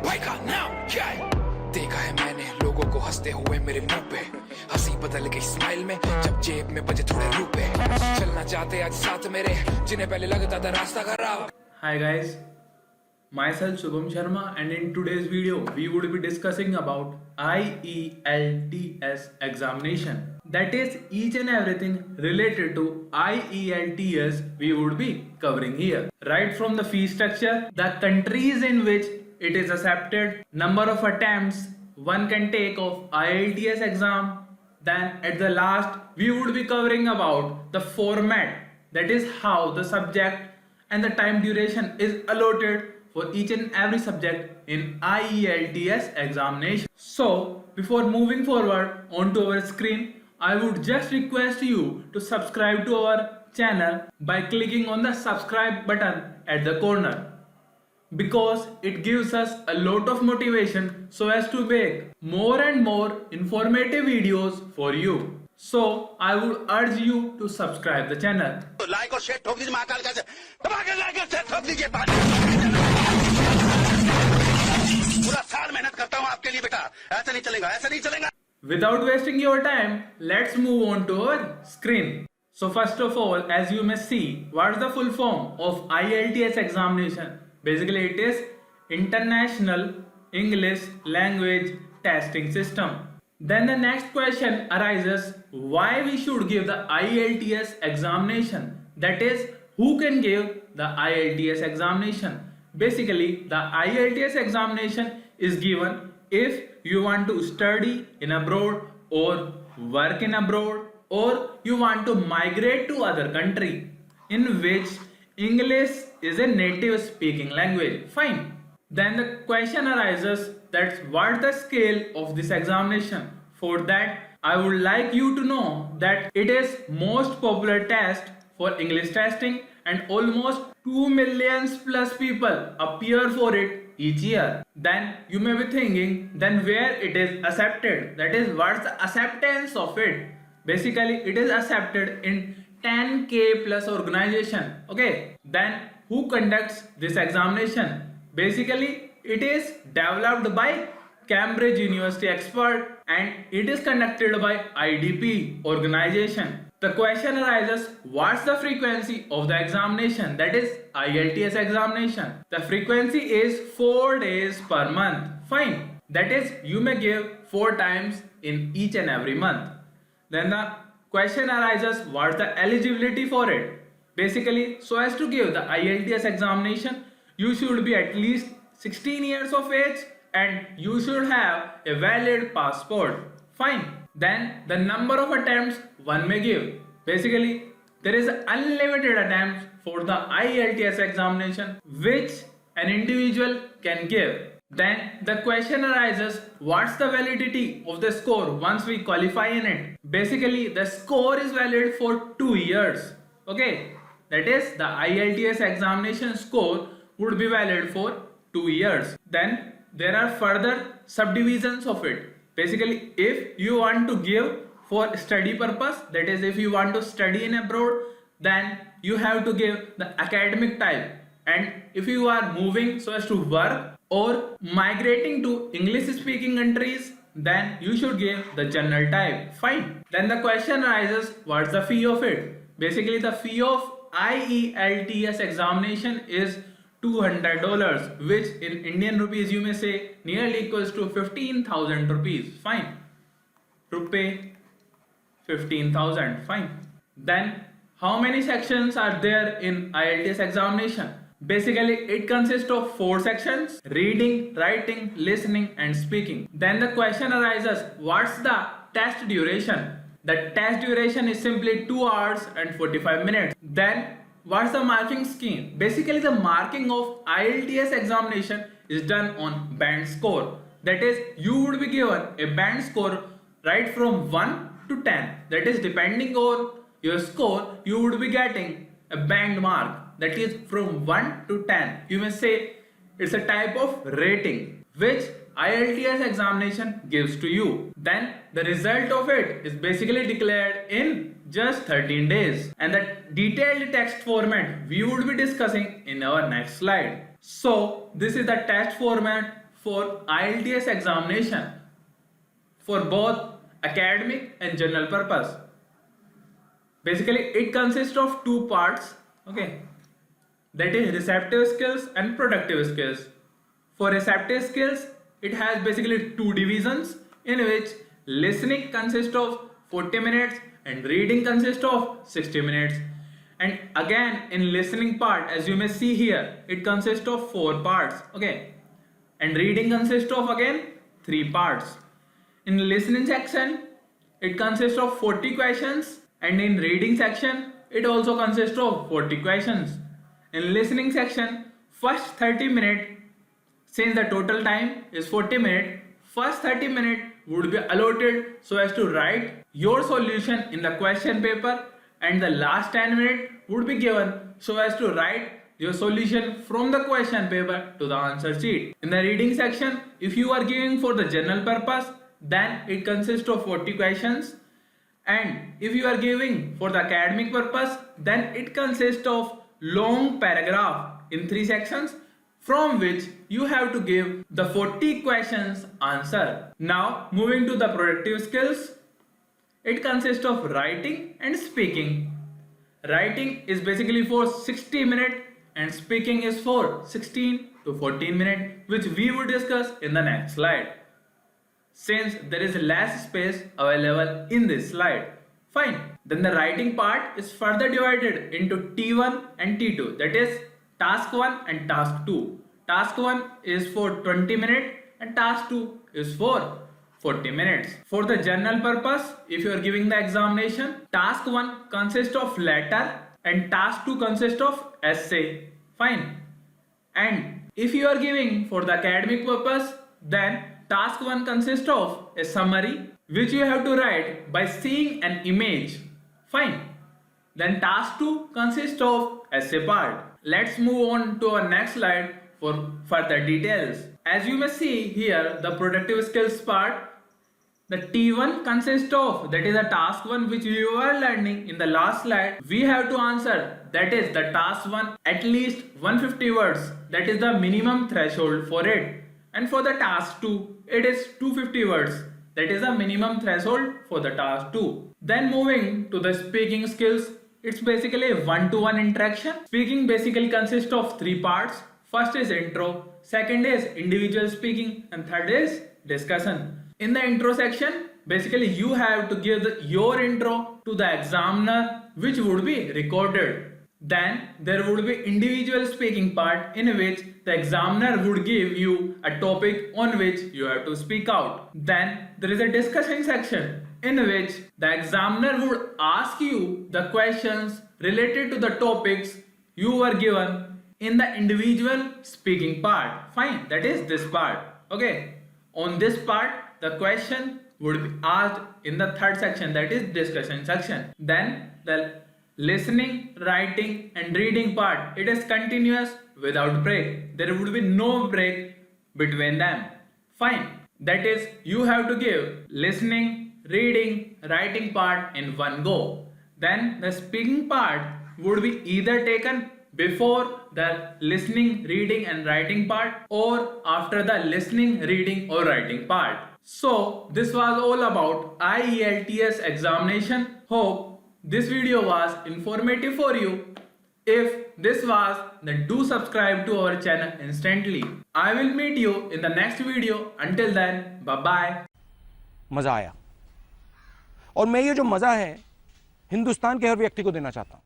भाई का नाम क्या है? देखा है मैंने लोगों को हंसते हुए मेरे मुंह पे, हंसी बदल गई स्माइल में जब जेब में बजे थोड़े रुपए। चलना चाहते आज साथ मेरे, जिन्हें पहले लगता था रास्ता खराब। Hi guys, myself Shubham Sharma, and in today's video we would be discussing about IELTS examination. That is each and everything related to IELTS we would be covering here. Right from the fee structure, the countries in which it is accepted, number of attempts one can take of IELTS exam. Then at the last we would be covering about the format, that is how the subject and the time duration is allotted for each and every subject in IELTS examination. So before moving forward onto our screen, I would just request you to subscribe to our channel by clicking on the subscribe button at the corner, because it gives us a lot of motivation so as to make more and more informative videos for you. So I would urge you to subscribe the channel. Like और share ठोक दीजिए महाकाल का दबाकर like और share ठोक दीजिए। पूरा साल मेहनत करता हूँ आपके लिए बेटा, ऐसा नहीं चलेगा, ऐसा नहीं चलेगा। Without wasting your time, let's move on to our screen. So first of all, as you may see, what's the full form of IELTS examination? Basically it is International English Language Testing System. Then the next question arises, why we should give the IELTS examination? That is, who can give the IELTS examination? Basically, the IELTS examination is given if you want to study in abroad or work in abroad, or you want to migrate to other country in which English is a native speaking language. Fine. Then the question arises that what the scale of this examination. For that, I would like you to know that it is most popular test for English testing, and almost 2 million plus people appear for it each year. Then you may be thinking, then where it is accepted? That is, what's the acceptance of it? Basically, it is accepted in 10k plus organization. Okay. Then who conducts this examination? Basically, it is developed by Cambridge University expert, and it is conducted by IDP organization. The question arises, what's the frequency of the examination? That is IELTS examination. The frequency is 4 days per month. Fine. That is, you may give 4 times in each and every month. Then the question arises, what's the eligibility for it? Basically, so as to give the IELTS examination, you should be at least 16 years of age and you should have a valid passport. Fine. Then the number of attempts one may give. Basically, there is unlimited attempts for the IELTS examination which an individual can give. Then the question arises, what's the validity of the score once we qualify in it? Basically, the score is valid for 2 years. Okay, that is, the IELTS examination score would be valid for 2 years. Then there are further subdivisions of it. Basically, if you want to give for study purpose, that is, if you want to study in abroad, then you have to give the academic type. And if you are moving so as to work or migrating to English speaking countries, then you should give the general type. Fine. Then the question arises, what's the fee of it? Basically, the fee of IELTS examination is $200, which in Indian rupees you may say nearly equals to 15,000 rupees. Fine. Rupee 15,000. Fine. Then how many sections are there in IELTS examination? Basically, it consists of 4 sections: reading, writing, listening and speaking. Then the question arises, what's the test duration? The test duration is simply 2 hours and 45 minutes. Then what's the marking scheme? Basically, the marking of IELTS examination is done on band score. That is, you would be given a band score right from 1 to 10. That is, depending on your score, you would be getting a band mark. That is from 1 to 10. You may say it's a type of rating which IELTS examination gives to you. Then the result of it is basically declared in just 13 days. And the detailed text format we would be discussing in our next slide. So this is the test format for IELTS examination for both academic and general purpose. Basically, it consists of two parts, okay, that is receptive skills and productive skills. For receptive skills, it has basically two divisions in which listening consists of 40 minutes and reading consists of 60 minutes. And again, in listening part, as you may see here, it consists of 4 parts, okay, and reading consists of again 3 parts. In listening section, it consists of 40 questions, and in reading section, it also consists of 40 questions. In listening section, first 30 minutes, since the total time is 40 minutes, first 30 minutes would be allotted so as to write your solution in the question paper, and the last 10 minutes would be given so as to write your solution from the question paper to the answer sheet. In the reading section, if you are giving for the general purpose, then it consists of 40 questions, and if you are giving for the academic purpose, then it consists of long paragraph in 3 sections, from which you have to give the 40 questions answer. Now moving to the productive skills, it consists of writing and speaking. Writing is basically for 60 minutes and speaking is for 16 to 14 minutes, which we will discuss in the next slide, since there is less space available in this slide. Fine. Then the writing part is further divided into T1 and T2, that is task 1 and task 2. Task 1 is for 20 minutes and task 2 is for 40 minutes. For the general purpose, if you are giving the examination, task 1 consists of letter and task 2 consists of essay. Fine. And if you are giving for the academic purpose, then task 1 consists of a summary which you have to write by seeing an image. Fine. Then task 2 consists of essay part. Let's move on to our next slide for further details. As you may see here, the productive skills part, the T1 consists of, that is the task 1 which we were learning in the last slide. We have to answer, that is the task 1, at least 150 words, that is the minimum threshold for it. And for the task 2, it is 250 words, that is the minimum threshold for the task 2. Then moving to the speaking skills, it's basically a one-to-one interaction. Speaking basically consists of 3 parts. First is intro, second is individual speaking, and third is discussion. In the intro section, basically you have to give your intro to the examiner, which would be recorded. Then there would be individual speaking part, in which the examiner would give you a topic on which you have to speak out. Then there is a discussion section, in which the examiner would ask you the questions related to the topics you were given in the individual speaking part. Fine, that is this part. Okay, on this part the question would be asked in the third section, that is discussion section. Then the listening, writing and reading part, it is continuous without break. There would be no break between them. Fine, that is you have to give listening, reading, writing part in one go. Then the speaking part would be either taken before the listening, reading and writing part, or after the listening, reading or writing part. So this was all about IELTS examination. Hope this video was informative for you. If this was, then do subscribe to our channel instantly. I will meet you in the next video. Until then, bye bye. मज़ा आया और मैं ये जो मज़ा है हिंदुस्तान के हर व्यक्ति को देना चाहता हूँ।